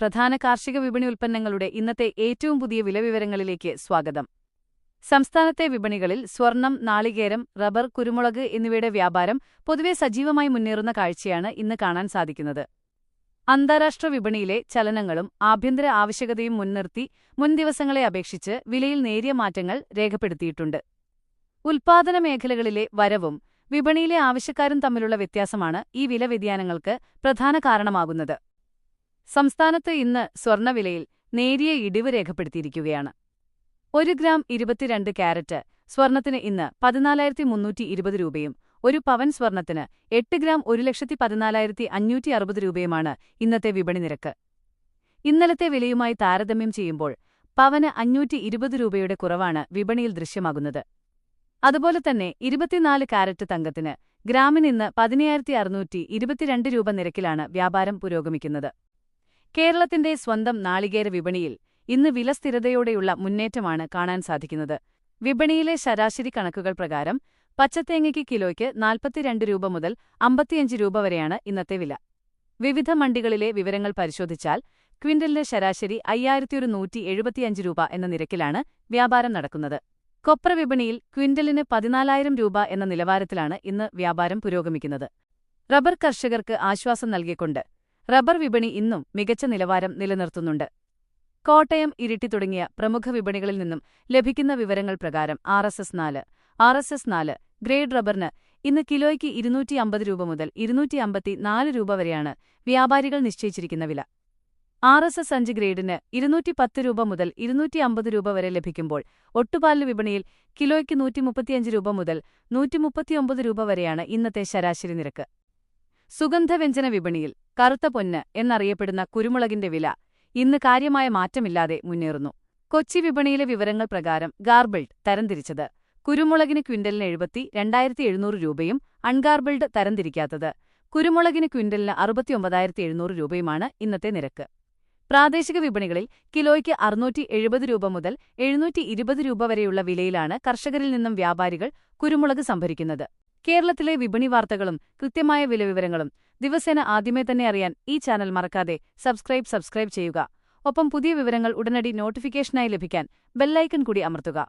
പ്രധാന കാർഷിക വിപണി ഉൽപ്പന്നങ്ങളുടെ ഇന്നത്തെ ഏറ്റവും പുതിയ വിലവിവരങ്ങളിലേക്ക് സ്വാഗതം. സംസ്ഥാനത്തെ വിപണികളിൽ സ്വർണം, നാളികേരം, റബ്ബർ, കുരുമുളക് എന്നിവയുടെ വ്യാപാരം പൊതുവെ സജീവമായി മുന്നേറുന്ന കാഴ്ചയാണ് ഇന്ന് കാണാൻ സാധിക്കുന്നത്. അന്താരാഷ്ട്ര വിപണിയിലെ ചലനങ്ങളും ആഭ്യന്തര ആവശ്യകതയും മുൻനിർത്തി മുൻ ദിവസങ്ങളെ അപേക്ഷിച്ച് വിലയിൽ നേരിയ മാറ്റങ്ങൾ രേഖപ്പെടുത്തിയിട്ടുണ്ട്. ഉൽപ്പാദന മേഖലകളിലെ വരവും വിപണിയിലെ ആവശ്യക്കാരും തമ്മിലുള്ള വ്യത്യാസമാണ് ഈ വില വ്യതിയാനങ്ങൾക്ക് പ്രധാന കാരണമാകുന്നത്. സംസ്ഥാനത്ത് ഇന്ന് സ്വർണ്ണവിലയിൽ നേരിയ ഇടിവ് രേഖപ്പെടുത്തിയിരിക്കുകയാണ്. 1 ഗ്രാം 22 കാരറ്റ് സ്വർണത്തിന് ഇന്ന് 14,320 രൂപയും 1 പവൻ സ്വർണത്തിന് 8 ഗ്രാം 1,14,560 രൂപയുമാണ് ഇന്നത്തെ വിപണി നിരക്ക്. ഇന്നലത്തെ വിലയുമായി താരതമ്യം ചെയ്യുമ്പോൾ പവന് 520 രൂപയുടെ കുറവാണ് വിപണിയിൽ ദൃശ്യമാകുന്നത്. അതുപോലെ തന്നെ 24 കാരറ്റ് തങ്കത്തിന് ഗ്രാമിന് ഇന്ന് 10,622 രൂപ നിരക്കിലാണ് വ്യാപാരം പുരോഗമിക്കുന്നത്. കേരളത്തിന്റെ സ്വന്തം നാളികേര വിപണിയിൽ ഇന്ന് വില സ്ഥിരതയോടെയുള്ള മുന്നേറ്റമാണ് കാണാൻ സാധിക്കുന്നത്. വിപണിയിലെ ശരാശരി കണക്കുകൾ പ്രകാരം പച്ചത്തേങ്ങയ്ക്ക് കിലോയ്ക്ക് 42 രൂപ മുതൽ 55 രൂപ വരെയാണ് ഇന്നത്തെ വില. വിവിധ മണ്ടികളിലെ വിവരങ്ങൾ പരിശോധിച്ചാൽ ക്വിന്റലിന് ശരാശരി 5,175 രൂപ എന്ന നിരക്കിലാണ് വ്യാപാരം നടക്കുന്നത്. കൊപ്ര വിപണിയിൽ ക്വിന്റലിന് 14,000 രൂപ എന്ന നിലവാരത്തിലാണ് ഇന്ന് വ്യാപാരം പുരോഗമിക്കുന്നത്. റബ്ബർ കർഷകർക്ക് ആശ്വാസം നൽകിക്കൊണ്ട് റബ്ബർ വിപണി ഇന്നും മികച്ച നിലവാരം നിലനിർത്തുന്നുണ്ട്. കോട്ടയം, ഇരിട്ടി തുടങ്ങിയ പ്രമുഖ വിപണികളിൽ നിന്നും ലഭിക്കുന്ന വിവരങ്ങൾ പ്രകാരം RSS4 ഗ്രേഡ് റബ്ബറിന് ഇന്ന് കിലോയ്ക്ക് 250 രൂപ മുതൽ 254 രൂപ വരെയാണ് വ്യാപാരികൾ നിശ്ചയിച്ചിരിക്കുന്ന വില. RSS5 ഗ്രേഡിന് 210 രൂപ മുതൽ 250 രൂപ വരെ ലഭിക്കുമ്പോൾ ഒട്ടുപാല് വിപണിയിൽ കിലോയ്ക്ക് 135 രൂപ മുതൽ 139 രൂപ വരെയാണ് ഇന്നത്തെ ശരാശരി നിരക്ക്. സുഗന്ധവ്യഞ്ജന വിപണിയിൽ കറുത്ത പൊന്ന് എന്നറിയപ്പെടുന്ന കുരുമുളകിന്റെ വില ഇന്ന് കാര്യമായ മാറ്റമില്ലാതെ മുന്നേറുന്നു. കൊച്ചി വിപണിയിലെ വിവരങ്ങൾ പ്രകാരം ഗാർബിൾഡ് തരംതിരിച്ചത് കുരുമുളകിന് ക്വിന്റലിന് 72,700 രൂപയും അൺഗാർബിൾഡ് തരംതിരിക്കാത്തത് കുരുമുളകിന് ക്വിന്റലിന് 69,700 രൂപയുമാണ് ഇന്നത്തെ നിരക്ക്. പ്രാദേശിക വിപണികളിൽ കിലോയ്ക്ക് 670 രൂപ മുതൽ 720 രൂപ വരെയുള്ള വിലയിലാണ് കർഷകരിൽ നിന്നും വ്യാപാരികൾ കുരുമുളക് സംഭരിക്കുന്നത്. കേരളത്തിലെ വിപണി വാർത്തകളും കൃത്യമായ വിലവിവരങ്ങളും ദിവസേന ആദ്യമേ തന്നെ അറിയാൻ ഈ ചാനൽ മറക്കാതെ സബ്സ്ക്രൈബ് ചെയ്യുക. ഒപ്പം പുതിയ വിവരങ്ങൾ ഉടനടി നോട്ടിഫിക്കേഷനായി ലഭിക്കാൻ ബെല്ലൈക്കൺ കൂടി അമർത്തുക.